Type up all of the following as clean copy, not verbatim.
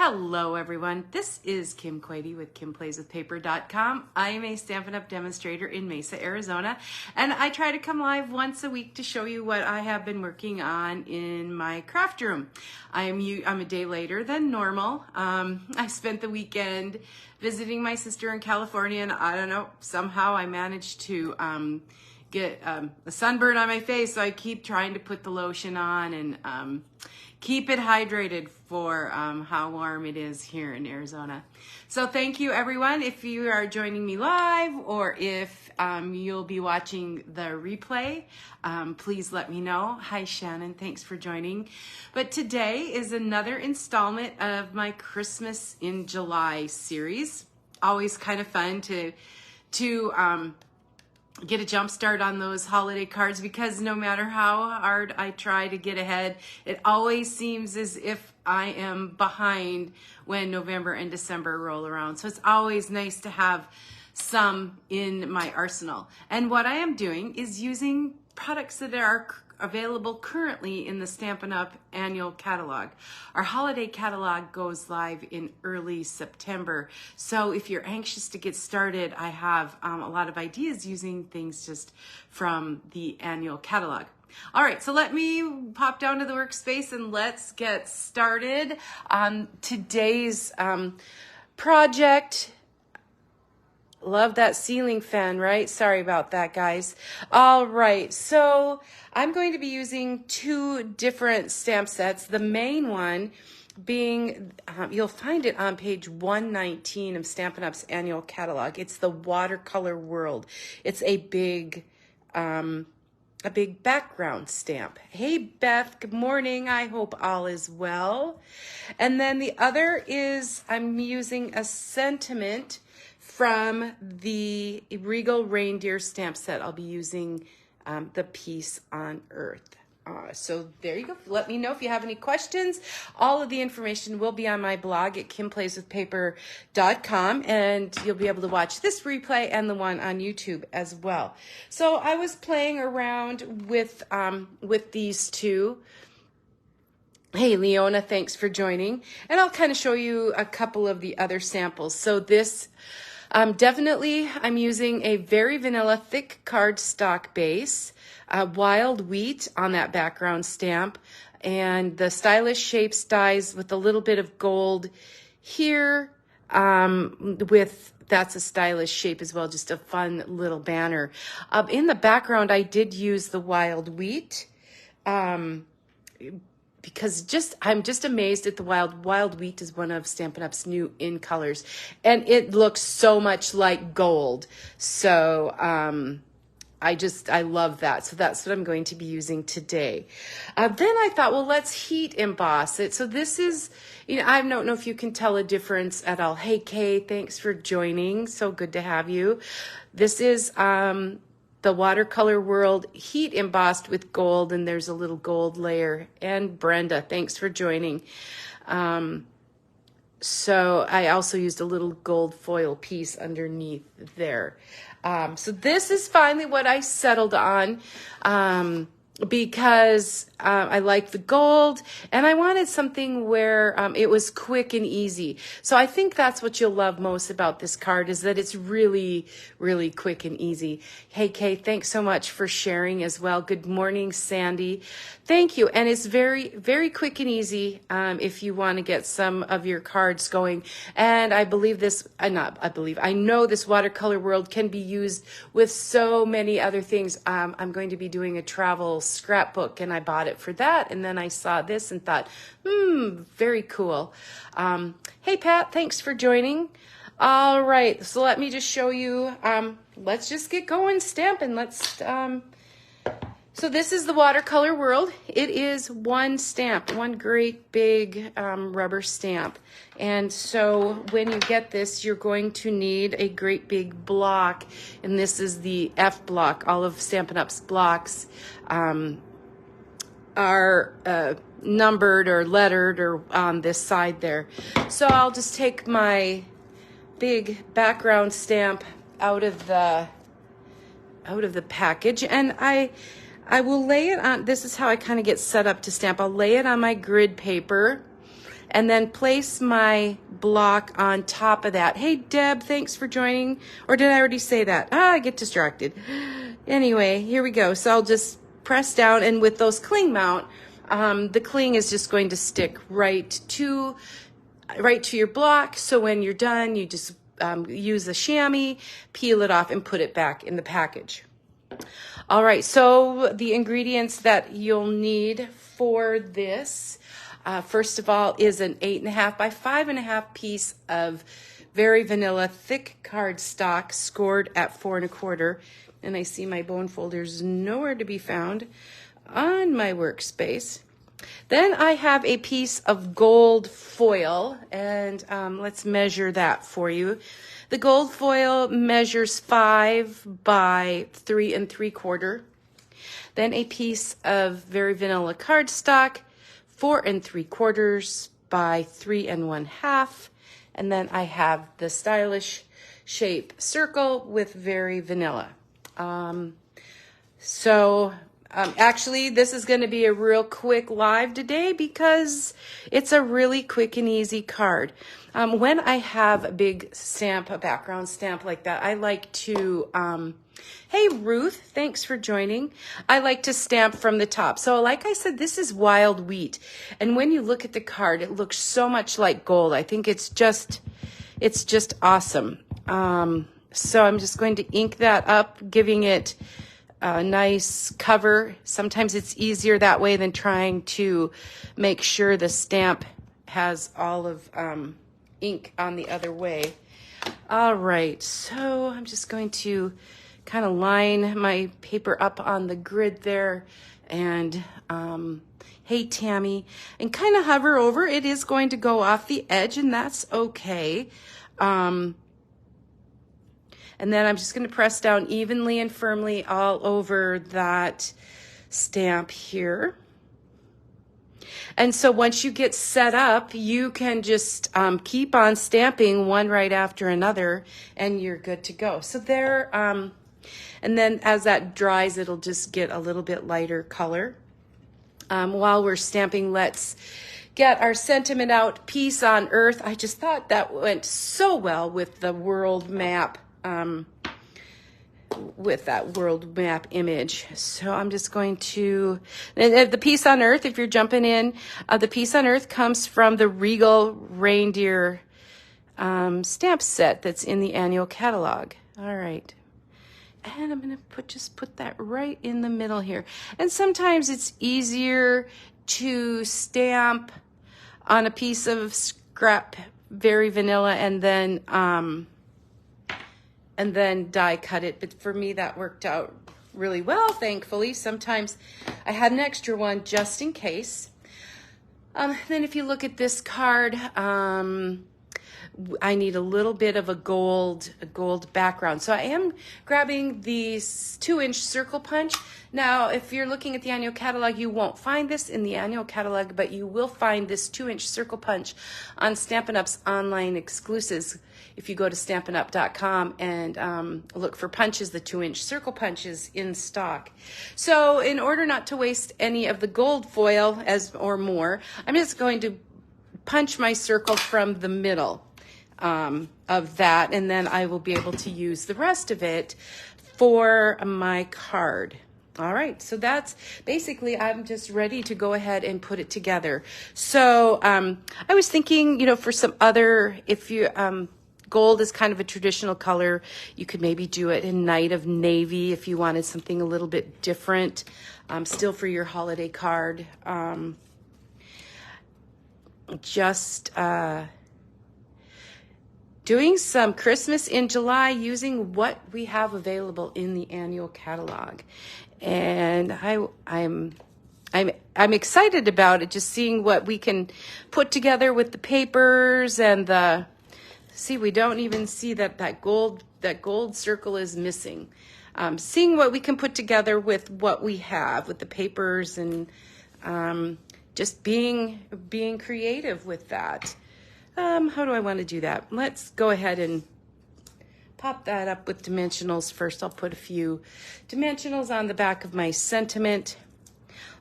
Hello everyone, this is Kim Quady with KimPlaysWithPaper.com. I am a Stampin' Up! Demonstrator in Mesa, Arizona, and I try to come live once a week to show you what I have been working on in my craft room. I'm a day later than normal. I spent the weekend visiting my sister in California, and I don't know, somehow I managed to get a sunburn on my face, so I keep trying to put the lotion on and keep it hydrated for how warm it is here in Arizona. So thank you everyone. If you are joining me live or if you'll be watching the replay, please let me know. Hi Shannon, thanks for joining. But today is another installment of my Christmas in July series. Always kind of fun to get a jump start on those holiday cards, because no matter how hard I try to get ahead, it always seems as if I am behind when November and December roll around. So it's always nice to have some in my arsenal. And what I am doing is using products that are available currently in the Stampin' Up! Annual catalog. Our holiday catalog goes live in early September. So if you're anxious to get started, I have a lot of ideas using things just from the annual catalog. All right, so let me pop down to the workspace and let's get started on today's project. Love that ceiling fan, right? Sorry about that, guys. All right, so I'm going to be using two different stamp sets. The main one being, you'll find it on page 119 of Stampin' Up's annual catalog. It's the Watercolor World. It's a big background stamp. Hey, Beth, good morning. I hope all is well. And then the other is I'm using a sentiment from the Regal Reindeer stamp set. I'll be using the Peace on Earth. So there you go. Let me know if you have any questions. All of the information will be on my blog at KimPlaysWithPaper.com, and you'll be able to watch this replay and the one on YouTube as well. So I was playing around with these two. Hey, Leona, thanks for joining. And I'll kind of show you a couple of the other samples. So this, definitely, I'm using a very vanilla thick cardstock base, wild wheat on that background stamp, and the Stylish Shapes dies with a little bit of gold here, that's a stylish shape as well, just a fun little banner. In the background, I did use the wild wheat, because I'm just amazed at the wild wheat is one of Stampin' Up's new in colors, and it looks so much like gold. So I love that. So that's what I'm going to be using today. Then I thought, well, let's heat emboss it. So this is, I don't know if you can tell a difference at all. Hey, Kay, thanks for joining. So good to have you. This is the Watercolor World heat embossed with gold, and there's a little gold layer. And Brenda, thanks for joining. So I also used a little gold foil piece underneath there. So this is finally what I settled on, because I like the gold, and I wanted something where it was quick and easy. So I think that's what you'll love most about this card, is that it's really, really quick and easy. Hey, Kay, thanks so much for sharing as well. Good morning, Sandy. Thank you. And it's very, very quick and easy if you want to get some of your cards going. And I believe this, I know this Watercolor World can be used with so many other things. I'm going to be doing a travel scrapbook, and I bought it for that, and then I saw this and thought, very cool. Hey Pat, thanks for joining. All right, so let me just show you, let's just get going stamping. So this is the Watercolor World. It is one stamp, one great big rubber stamp. And so when you get this, you're going to need a great big block, and this is the F block. All of Stampin' Up's blocks are numbered or lettered or on this side there. So I'll just take my big background stamp out of the package, and I will lay it on. This is how I kind of get set up to stamp. I'll lay it on my grid paper, and then place my block on top of that. Hey, Deb, thanks for joining. Or did I already say that? I get distracted. Anyway, here we go. So I'll just press down, and with those cling mount, the cling is just going to stick right to your block. So when you're done, you just use a chamois, peel it off, and put it back in the package. All right, so the ingredients that you'll need for this, first of all, is an 8.5 by 5.5 piece of Very Vanilla thick cardstock scored at 4 1/4. And I see my bone folders nowhere to be found on my workspace. Then I have a piece of gold foil, and let's measure that for you. The gold foil measures 5 by 3 3/4. Then a piece of Very Vanilla cardstock, 4 3/4 by 3 1/2. And then I have the stylish shape circle with Very Vanilla. Actually, this is going to be a real quick live today because it's a really quick and easy card. When I have a big stamp, a background stamp like that, I like to, hey Ruth, thanks for joining. I like to stamp from the top. So like I said, this is wild wheat. And when you look at the card, it looks so much like gold. I think it's just awesome. So I'm just going to ink that up, giving it a nice cover. Sometimes it's easier that way than trying to make sure the stamp has all of ink on the other way. All right, so I'm just going to kind of line my paper up on the grid there, and hey Tammy, and kind of hover over. It is going to go off the edge, and that's okay. And then I'm just going to press down evenly and firmly all over that stamp here. And so once you get set up, you can just keep on stamping one right after another, and you're good to go. So there, and then as that dries, it'll just get a little bit lighter color. While we're stamping, let's get our sentiment out. Peace on Earth. I just thought that went so well with the world map. With that world map image. So I'm just going to, the Peace on Earth, if you're jumping in, the Peace on Earth comes from the Regal Reindeer stamp set that's in the annual catalog. All right. And I'm going to just put that right in the middle here. And sometimes it's easier to stamp on a piece of scrap Very Vanilla and then die cut it. But for me, that worked out really well, thankfully. Sometimes I had an extra one just in case. Then if you look at this card, I need a little bit of a gold background. So I am grabbing these 2-inch circle punch. Now, if you're looking at the annual catalog, you won't find this in the annual catalog, but you will find this 2-inch circle punch on Stampin' Up's online exclusives. If you go to StampineUp.com and look for punches, the 2-inch circle punch is in stock. So in order not to waste any of the gold foil or more, I'm just going to punch my circle from the middle of that, and then I will be able to use the rest of it for my card. All right, so that's basically, I'm just ready to go ahead and put it together. So I was thinking, for some other, if you, gold is kind of a traditional color, you could maybe do it in Night of Navy if you wanted something a little bit different, still for your holiday card. Doing some Christmas in July using what we have available in the annual catalog. And I'm excited about it, just seeing what we can put together with the papers and the, see, we don't even see that gold circle is missing. Seeing what we can put together with what we have with the papers, and just being creative with that. How do I want to do that? Let's go ahead and pop that up with dimensionals first. I'll put a few dimensionals on the back of my sentiment.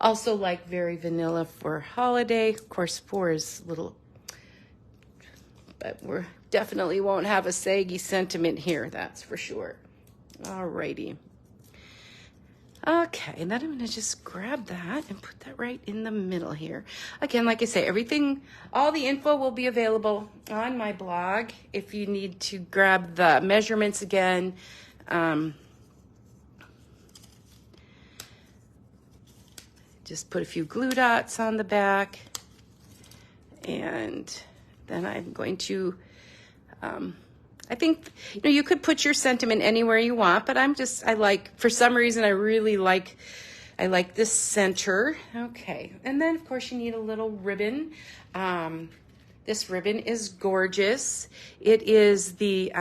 Also like Very Vanilla for holiday. Of course, 4 is a little but we're definitely won't have a saggy sentiment here, that's for sure. All righty. Okay, and then I'm going to just grab that and put that right in the middle here. Again, like I say, everything, all the info will be available on my blog if you need to grab the measurements again. Just put a few glue dots on the back, and then I'm going to, I think, you could put your sentiment anywhere you want, but for some reason, I like this center. Okay, and then of course you need a little ribbon. This ribbon is gorgeous. It is the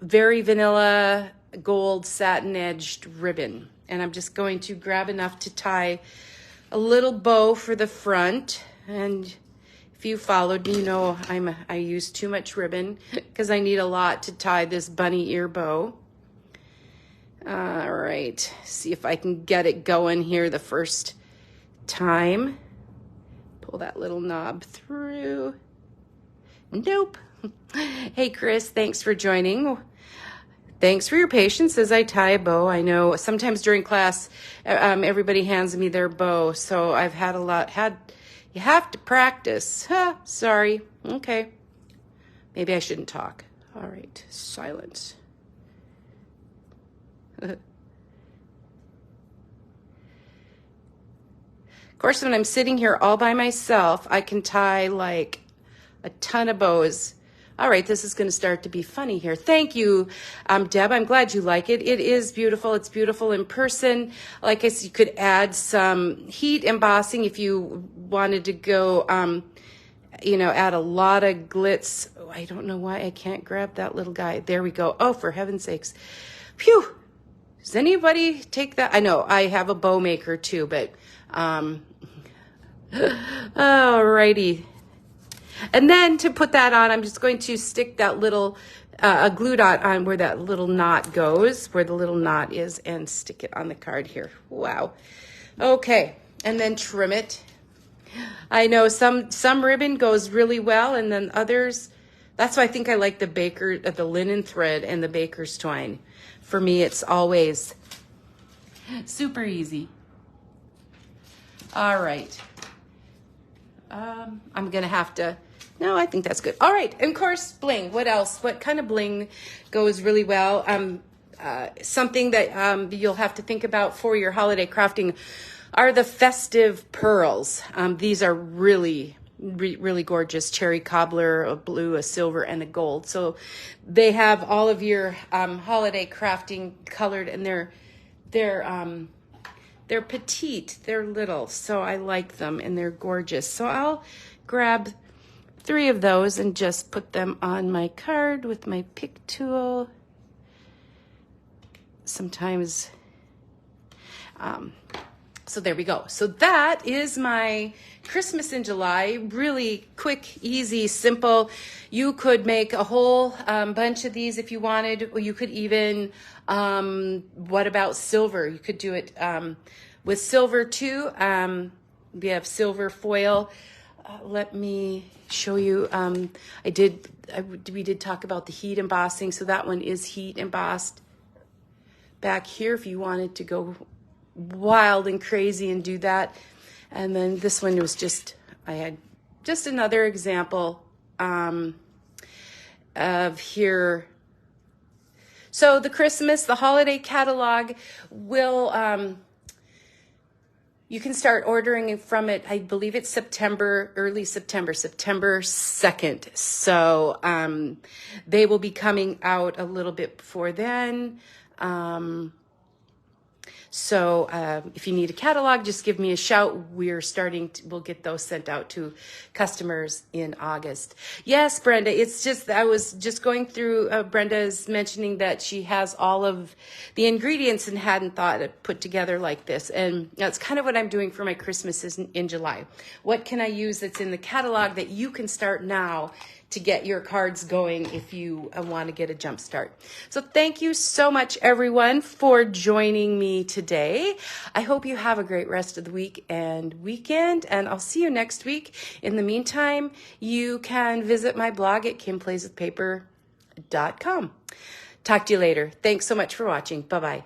Very Vanilla Gold Satin Edged ribbon. And I'm just going to grab enough to tie a little bow for the front. And if you followed me, you know I use too much ribbon because I need a lot to tie this bunny ear bow. All right, see if I can get it going here the first time. Pull that little knob through. Nope. Hey, Chris, thanks for joining. Thanks for your patience as I tie a bow. I know sometimes during class, everybody hands me their bow, so I've had you have to practice. Sorry. Okay. Maybe I shouldn't talk. All right, silence. Of course, when I'm sitting here all by myself, I can tie like a ton of bows. All right, this is going to start to be funny here. Thank you, Deb. I'm glad you like it. It is beautiful. It's beautiful in person. Like I said, you could add some heat embossing if you wanted to go, add a lot of glitz. Oh, I don't know why I can't grab that little guy. There we go. Oh, for heaven's sakes. Phew. Does anybody take that? I know I have a bow maker too, but all righty. And then to put that on, I'm just going to stick that little a glue dot on where that little knot goes, where the little knot is, and stick it on the card here. Wow. Okay, and then trim it. I know some ribbon goes really well, and then others. That's why I think I like the linen thread and the baker's twine. For me, it's always super easy. All right. I'm gonna have to. No, I think that's good. All right, and of course, bling. What else? What kind of bling goes really well? Something that you'll have to think about for your holiday crafting are the festive pearls. These are really, really gorgeous. Cherry cobbler, a blue, a silver, and a gold. So they have all of your holiday crafting colored, and they're petite, they're little, so I like them, and they're gorgeous. So I'll grab 3 of those and just put them on my card with my pick tool. Sometimes, so there we go. So that is my Christmas in July. Really quick, easy, simple. You could make a whole bunch of these if you wanted, or you could even, what about silver? You could do it with silver too. We have silver foil. Let me show you. We did talk about the heat embossing, so that one is heat embossed. Back here, if you wanted to go wild and crazy and do that. And then this one was I had just another example of here. So the holiday catalog will, you can start ordering from it. I believe it's early September 2nd. So they will be coming out a little bit before then. So if you need a catalog, just give me a shout. We'll get those sent out to customers in August. Yes, Brenda, I was just going through, Brenda's mentioning that she has all of the ingredients and hadn't thought it put together like this. And that's kind of what I'm doing for my Christmas in July. What can I use that's in the catalog that you can start now to get your cards going if you want to get a jump start. So thank you so much, everyone, for joining me today. today. I hope you have a great rest of the week and weekend, and I'll see you next week. In the meantime, you can visit my blog at kimplayswithpaper.com. Talk to you later. Thanks so much for watching. Bye-bye.